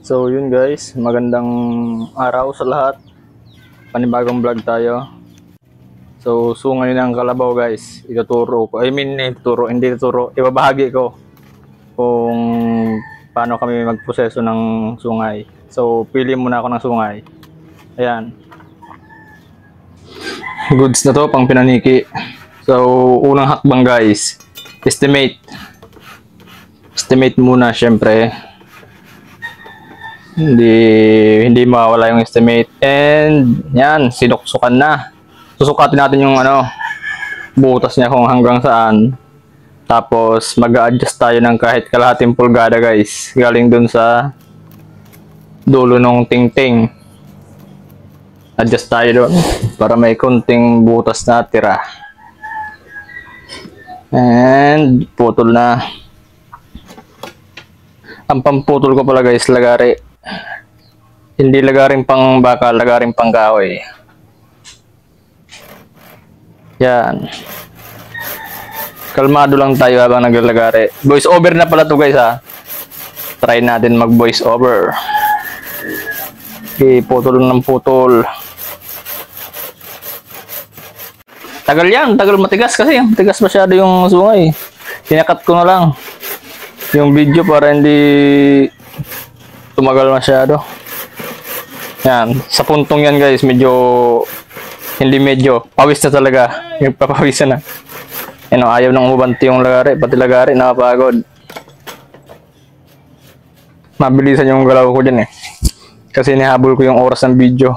So yun guys, magandang araw sa lahat. Panibagong vlog tayo. So sungay ng kalabaw guys, ituturo ko. Hindi tuturo, ibabahagi ko kung paano kami magproseso ng sungay. So pili muna ako ng sungay. Ayan. Goods na to, pang pinaniki. So unang hakbang guys, estimate muna syempre. Hindi mawala yung estimate, and yan, sinuksukan na. Susukatin natin yung butas niya kung hanggang saan. Tapos mag-a-adjust tayo ng kahit kalahating pulgada guys, galing dun sa dulo ng tingting. Adjust tayo dun para may konting butas na tira. And putol na. Ang pamputol ko pala guys, lagari. Hindi lagaring pang baka, lagaring pang kahoy. Yan. Kalmado lang tayo habang naglalagari. Voice over na pala to guys ha. Try natin mag voice over. Okay, putol ng putol. Tagal yan, tagal matigas kasi. Matigas masyado yung sungay. Tinakat ko na lang yung video para hindi tumagal masyado. Yan, sa puntong yan guys, pawis na talaga. Yung papawisan na. Ayaw nang hubanti yung lagari, pati lagari nakapagod. Mabilisan yung galaw ko dyan kasi nihabol ko yung oras ng video.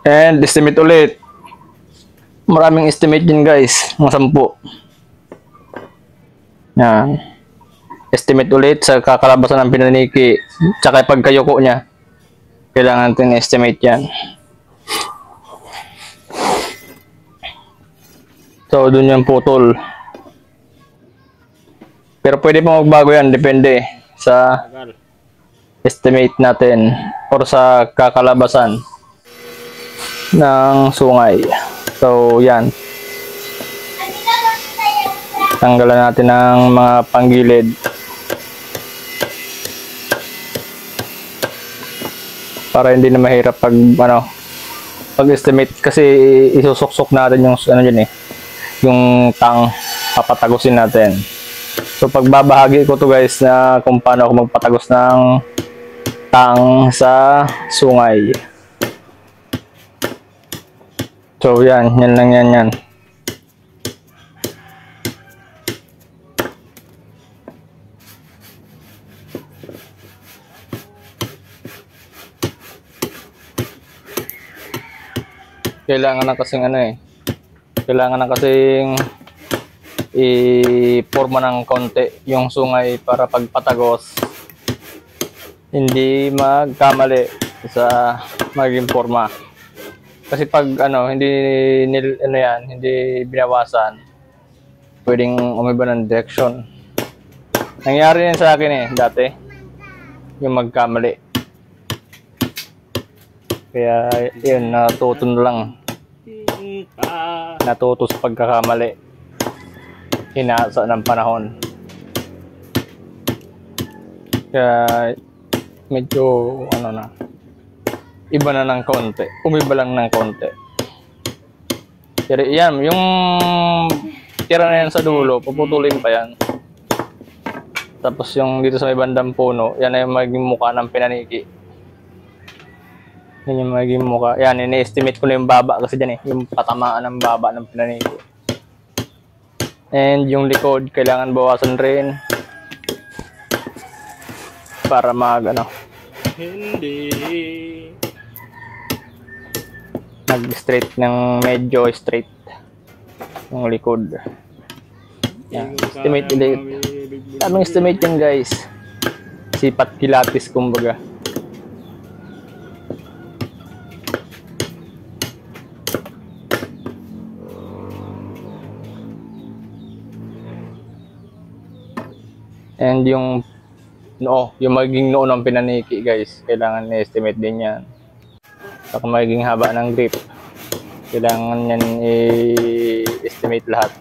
And estimate ulit. Maraming estimate din guys, mga 10. Yan. Estimate ulit sa kakalabasan ng pinaniki, tsaka pagkayuko niya. Kailangan natin estimate yan. So, dun yung putol. Pero pwede pa magbago yan, depende sa estimate natin or sa kakalabasan ng sungay. So, yan. Tanggalan natin ng mga panggilid. Para hindi na mahirap pag-estimate kasi isusuksok natin yung yung tang, papatagusin natin. So pagbabahagi ko to guys na kung paano ako magpatagos ng tang sa sungay. So yan lang yan. Kailangan na kasing i-forma ng konti yung sungay para pagpatagos hindi magkamali sa maging forma. Kasi pag hindi binawasan, pwedeng umiba ng direction. Nangyari yan sa akin dati, yung magkamali. Kaya yun, natuto na lang. Natuto sa pagkakamali. Inaasa ng panahon. Kaya medyo iba na ng konti. Umiba lang ng konti. Pero yan, yung tira na yan sa dulo, puputulin pa yan. Tapos yung dito sa may bandang puno, yan ay yung maging mukha ng pinaniki. Yan yung maging mukha. Yan, ini-estimate ko na yung baba kasi dyan yung patamaan ng baba ng pinaniki. And yung likod, kailangan bawasan rin para mag-straight ng medyo straight yung likod. Yan, estimate ulit. Tamang estimate yan guys. Sipat pilates kumbaga. And yung magiging noo ng pinaniki guys, kailangan i-estimate din yan. Saka magiging haba ng grip, kailangan yan i-estimate lahat.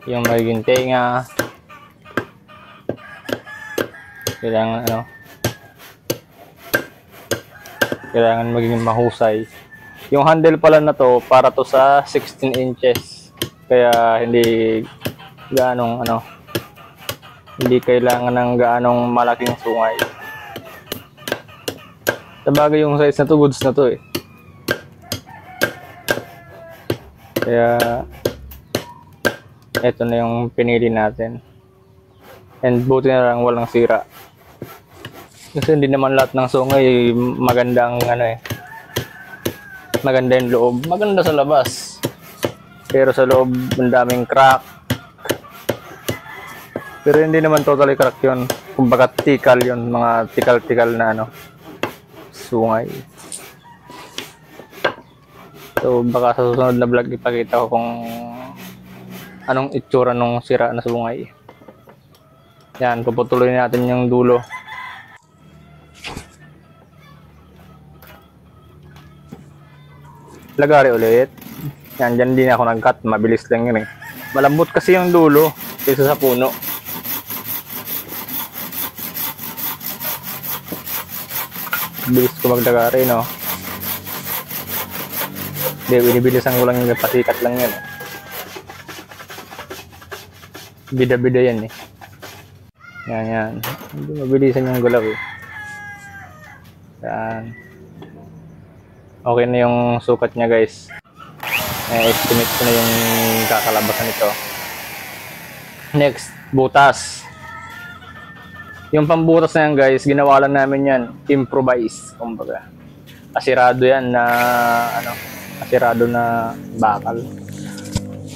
yung magiging tenga. Kailangan maging mahusay. Yung handle pala na to, para to sa 16 inches. Kaya hindi hindi kailangan ng gaanong malaking sungay. Sabagay yung size na to, goods na to eh. Kaya ito na yung pinili natin. And buti na lang walang sira. Kasi hindi naman lahat ng sungay magandang maganda yung loob. Maganda sa labas. Pero sa loob, ang daming crack. Pero hindi naman totally crack yun. Kumbaga tikal yun. Mga tikal-tikal na sungay. So baka sa susunod na vlog ipakita ko kung anong itsura nung sira na sungay. Yan, puputuloy natin yung dulo. Lagari ulit. Yan, dyan din ako nag-cut. Mabilis lang yun eh. Malambot kasi yung dulo kaysa sa puno. Bilis ko maglagari, no? Hindi, binibilisan ko lang yung pasikat lang yan. Bida-bida yan eh. Yan. Hindi mabilisan yung gulaw eh. Yan. Okay na yung sukat niya guys. Estimate ko na yung kakalabasan nito. Next, butas. Yung pambutas na yan guys, ginawa lang namin yan. Improvise, kumbaga. Asirado yan na asirado na bakal.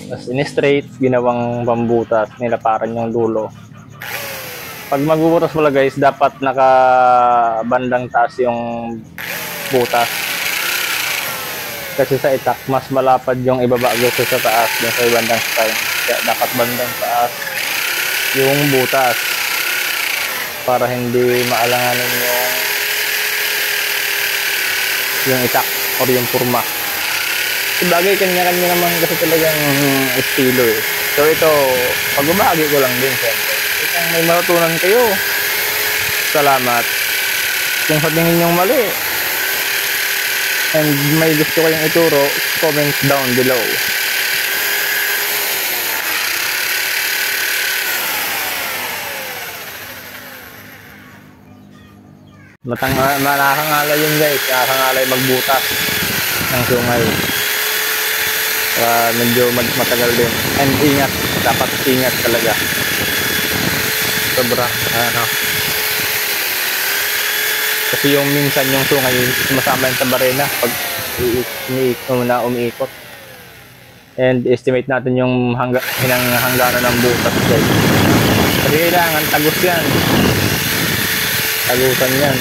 Tapos in-straight, ginawang pambutas. Nilaparan yung dulo. Pag magbubutas pala guys, dapat nakabandang taas yung butas. Kasi sa itak, mas malapad yung ibaba gusto sa taas yung sa bandang style. Kaya dapat bandang taas yung butas para hindi maalanganin yung itak or yung purma. Sabagay, kanya-kanya naman kasi talagang estilo eh. So ito, pagbabahagi ko lang din siyempre. Kung may matutunan kayo, salamat. Kung sa tingin nyo mali and may gusto kayong ituro, comment down below. Nakakangalay yun guys, nakakangalay magbutas ng sungay. Medyo matagal din. And ingat, dapat ingat talaga. Sobra, kasi yung minsan yung sungay sumasama yung sa barena pag umiikot. And estimate natin yung hangganan ng butas guys. Kasi kailangan tagos yan. Tagusan yan.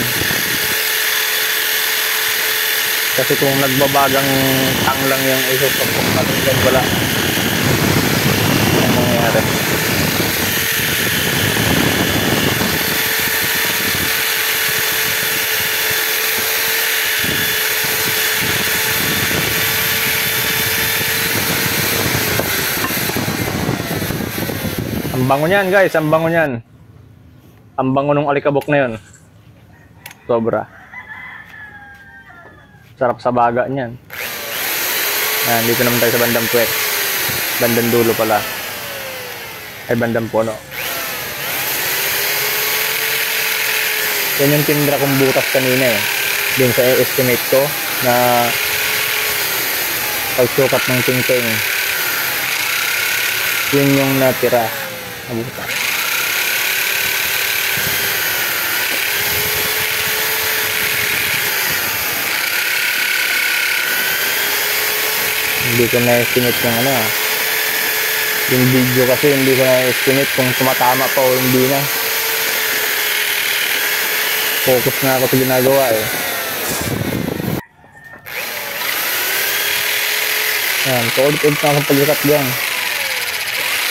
Kasi kung nagbabagang tang lang yung isosopok natin dyan, wala. Ano nangyayari? Ang bango niyan guys, ang bango niyan. Ang bango nung alikabok na yun. Sobra. Sarap sa baga niyan. Yan, dito naman tayo sa bandang puwet. Bandang dulo pala. Ay, bandang puno. Yan yung tindra kong butas kanina eh. Din sa estimate ko na pagsukat ng tingting. Yun yung natira na butas. Hindi ko na-estimate yung yung video kasi hindi ko na-estimate kung tumatama pa o hindi na. Focus na ako sa ginagawa eh. Yan, paulit-ulit na akong paglakat dyan.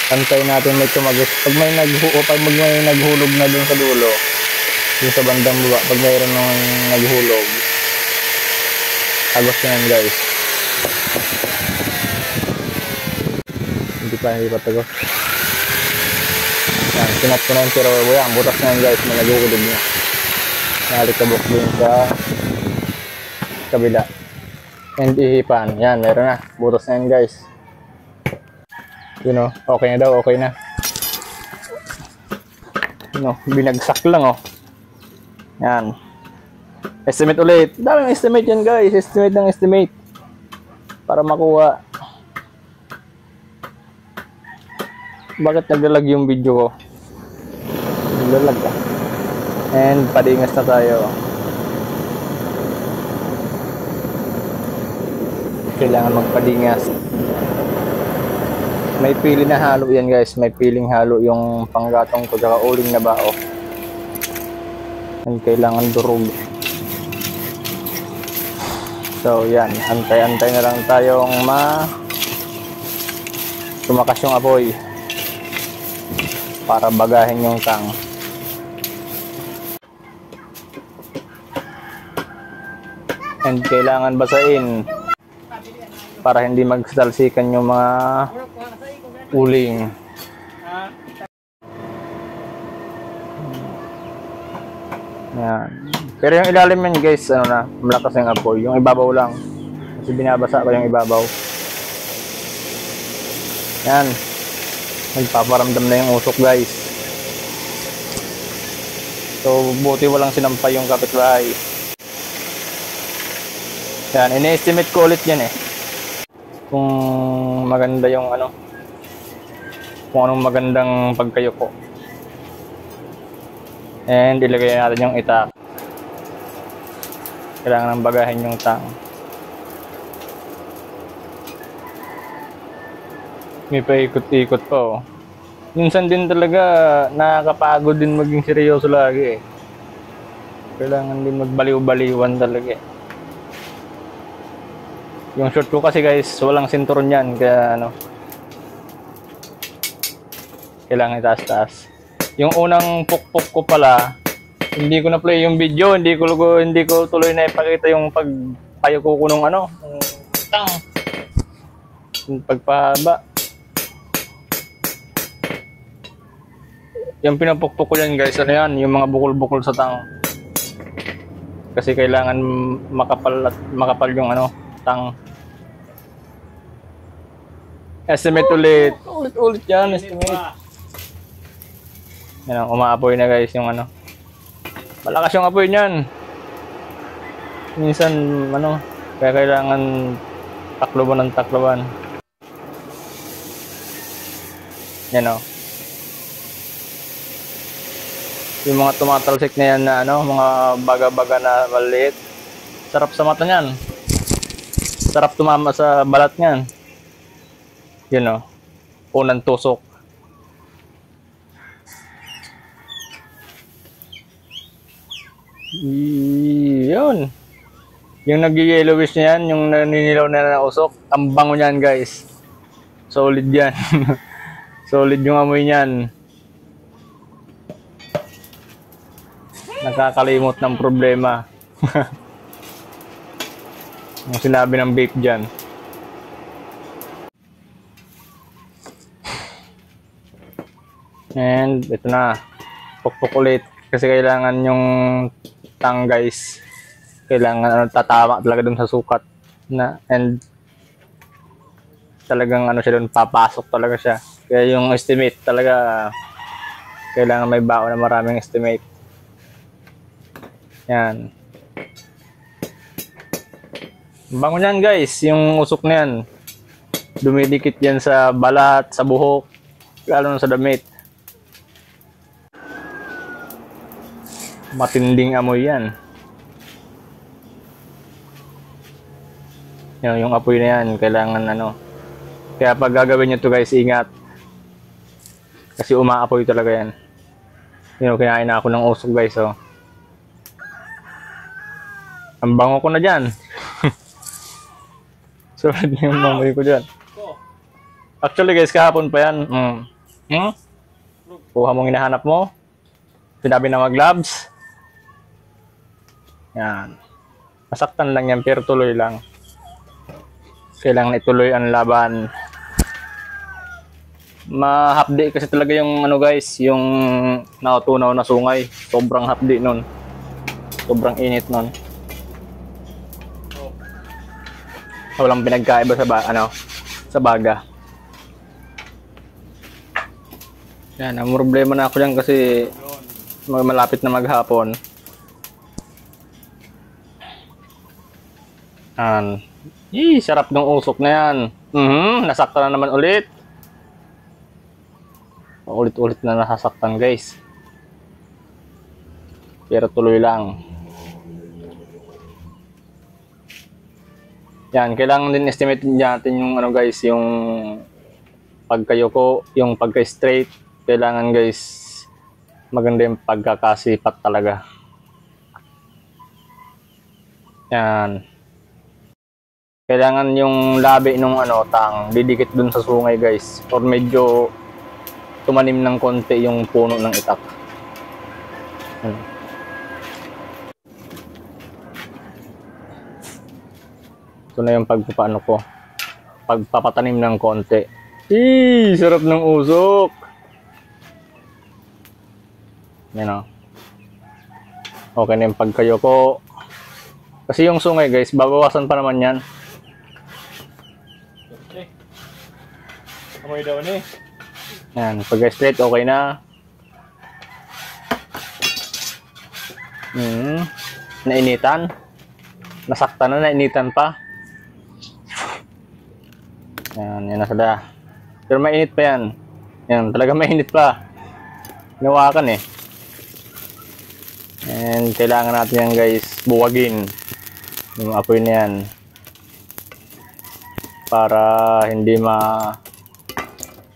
Pantay natin may tumagos. Pag may naghulog na dun sa dulo, dun sa bandang baba, pag mayroon nung naghulog, agos na yan guys. Hindi pa tagos. Yan, sinat ko na yung pero yan, butas na yan guys, malagukudog niya. Nalikabok din sa kabila. And ihipan, yan, meron na. Butas na yan guys. Yun o, okay na daw, okay na. No, binagsak lang oh. Yan. Estimate ulit. Daming estimate yan guys, estimate ng estimate. Para makuha. Bakit naglalag yung video ko? Naglalag ka. And padingas na tayo. Kailangan magpadingas. May pili na halo yan guys. May piling halo yung panggatong ko tsaka uling na bao. And kailangan durog. So yan, antay-antay na lang tayong tumakas yung apoy para bagahin yung tang. And kailangan basain para hindi magsalsikan yung mga uling. Yan. Pero yung ilalim yan guys, ano na, malakas yung apoy. Yung ibabaw lang. Kasi binabasa ko yung ibabaw. Yan. Nagpaparamdam na yung usok guys. So buti walang sinampay yung kapitbahay. Yan, ini-estimate ko ulit yan eh. Kung maganda yung ano, kung anong magandang pagkayuko. And ilagay natin yung itak. Kailangan ng bagahin yung tang. May paikot-ikot pa oh. Minsan din talaga nakakapagod din maging seryoso lagi eh. Kailangan din magbaliw-baliwan talaga eh. Yung short ko kasi guys, walang sinturon yan, kaya ano, kailangan itaas-taas. Yung unang pukpok ko pala, hindi ko na play yung video, hindi ko tuloy na ipakita yung pagpayuko ko nung ano, tang. Yung pagpahaba. Yung pinapukpok ko yan guys, ano yan, yung mga bukol-bukol sa tang. Kasi kailangan makapal yung ano, tang. Estimate ulit. Ulit yan, estimate. Yan, umaapoy na guys yung ano. Malakas yung apoy niyan. Minsan, ano, kaya kailangan takloban ng takloban. Yan o. Yung mga tumatalsik na yan na ano, mga baga-baga na maliit. Sarap sa mata niyan. Sarap tumama sa balat niyan. Yun o. Unang tusok. Yun. Yung nag-yellowish na yan, yung naninilaw na usok, ang bango niyan guys. Solid yan. Solid yung amoy niyan. Nakakalimot ng problema. Yung sinabi ng vape dyan. And ito na. Pukpok ulit. Kasi kailangan yung tang guys. Kailangan ano, tatama talaga dun sa sukat. And talagang ano siya dun, papasok talaga siya. Kaya yung estimate talaga, kailangan may bao na maraming estimate. Yan. Bango niyan guys, yung usok na yan. Dumidikit yan sa balat, sa buhok, lalo na sa damit. Matinding amoy yan. Yung apoy na yan, kailangan ano. Kaya pag gagawin nyo to guys, ingat. Kasi umaapoy talaga yan. Kinain na ako ng usok guys oh. Ang bango ko na dyan. Sulit na yung bangoy ko dyan. Actually guys, kahapon pa yan. Kuha mong hinahanap mo. Sinabi na mag-gloves. Yan. Masaktan lang yan pero tuloy lang. Kailangan ituloy ang laban. mahapdi kasi talaga yung ano guys, yung natutunaw na sungay. Sobrang hapdi nun. Sobrang init nun. Walang pinagkaiba sa sa baga. Yan, ang problema na ako dyan kasi malapit na maghapon. Yan. Sarap ng usok na yan. Nasaktan na naman ulit. Ulit-ulit na nasasaktan guys. Pero tuloy lang. Yan, kailangan din estimate natin yung ano guys, yung pagkayuko, yung pagka-straight. Kailangan guys, maganda yung pagkakasipat talaga. Yan. Kailangan yung labi nung tang didikit dun sa sungay guys, or medyo tumanim ng konti yung puno ng itak. Ito na yung pagpapaano ko, pagpapatanim ng konti. Sarap ng usok. Yan o. Okay na yung pagkayo ko. Kasi yung sungay guys, babawasan pa naman yan. Amoy daw ni. Yan, pag straight okay na. Nainitan. Nasaktan na, nainitan pa. Yan, yan na sada. Pero mainit pa yan. Yan, talaga mainit pa. Nawakan eh. And kailangan natin yan guys, buwagin. Yung apoy na yan. Para hindi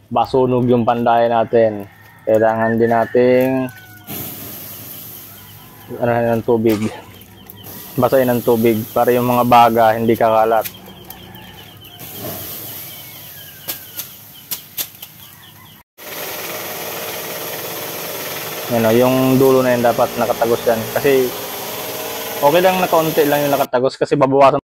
basunog yung panday natin. Kailangan din nating ng tubig. Basahin ng tubig para yung mga baga hindi kakalat. Yan o, yung dulo na yun dapat nakatagos yan. Kasi okay lang na kaunti lang yung nakatagos kasi babawasan